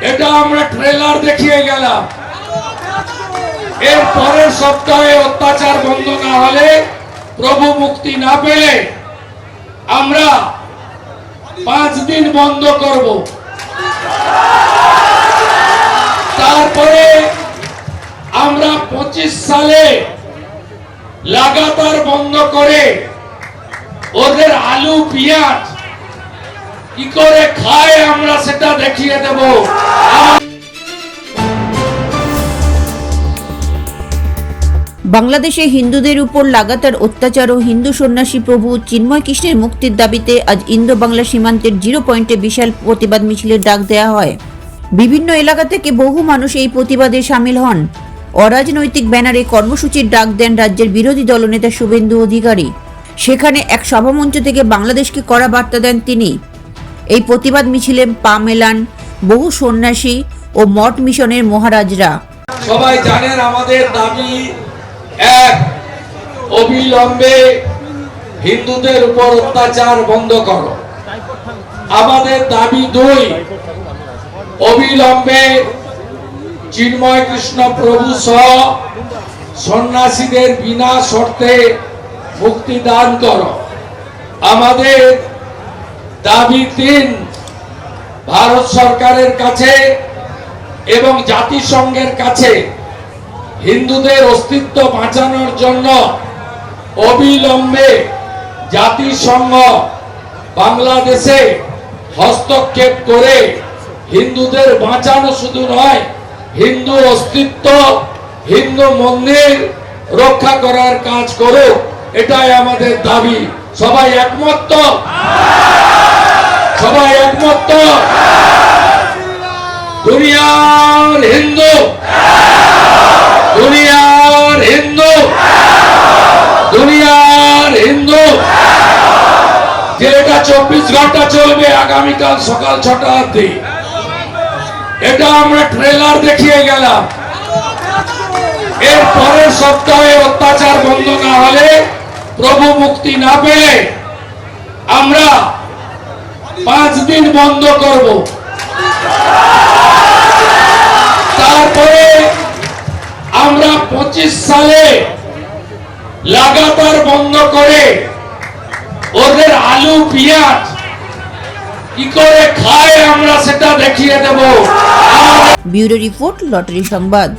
এটা আমরা ট্রেলার দেখিয়ে গেলাম। এর পরের সপ্তাহে অত্যাচার বন্ধ না হলে, প্রভু মুক্তি না পেলে আমরা 5 দিন বন্ধ করব। তারপরে আমরা 25 সালে লাগাতার বন্ধ করে ওদের আলু পেঁয়াজ কি করে খায় আমরা সেটা দেখিয়ে দেব। বাংলাদেশে হিন্দুদের উপর লাগাতার অত্যাচার ও হিন্দু সন্ন্যাসী প্রভু চিন্ময় কৃষ্ণের মুক্তির দাবিতে আজ ইন্দো বাংলা সীমান্তের 0 পয়েন্টে বিশাল প্রতিবাদ মিছিলের ডাক দেওয়া হয়। বিভিন্ন এলাকা থেকে বহু মানুষ এই প্রতিবাদে সামিল হন। অরাজনৈতিক ব্যানারে কর্মসূচির ডাক দেন রাজ্যের বিরোধী দলনেতা শুভেন্দু অধিকারী। সেখানে এক সভামঞ্চ থেকে বাংলাদেশকে কড়া বার্তা দেন তিনি। এই প্রতিবাদ মিছিলে পা মেলান বহু সন্ন্যাসী ও মঠ মিশনের মহারাজরা। সবাই জানেন আমাদের দাবি এক, অবিলম্বে হিন্দুদের উপর অত্যাচার বন্ধ করো। আমাদের দাবি 2, অবিলম্বে চিন্ময় কৃষ্ণ প্রভু সহ সন্ন্যাসীদের বিনা শর্তে মুক্তি দান করো। আমাদের দাবি 3, ভারত সরকারের কাছে এবং জাতিসংঘের কাছে হিন্দুদের অস্তিত্ব বাঁচানোর জন্য অবিলম্বে জাতিসংঘ বাংলাদেশে হস্তক্ষেপ করে হিন্দুদের বাঁচানো শুধু নয়, হিন্দু অস্তিত্ব, হিন্দু মন্দির রক্ষা করার কাজ করুক। এটাই আমাদের দাবি। সবাই একমত তো? সবাই একমত তো? দুনিয়ার হিন্দু, দুনিয়ার হিন্দু, দুনিয়ার হিন্দু, যেটা 24 ঘন্টা চলবে আগামীকাল সকাল 6টা অবধি। এটা আমরা ট্রেলার দেখিয়ে গেলাম। এর পরের সপ্তাহে অত্যাচার বন্ধ না হলে, প্রভু মুক্তি না পেলে আমরা 5 দিন বন্ধ করব। তারপরে আমরা 25 সালে লাগাতার বন্ধ করে ওদের আলু পেঁয়াজ কি করে খায় আমরা সেটা দেখিয়ে দেব। ব্যুরো রিপোর্ট, লটারি সংবাদ।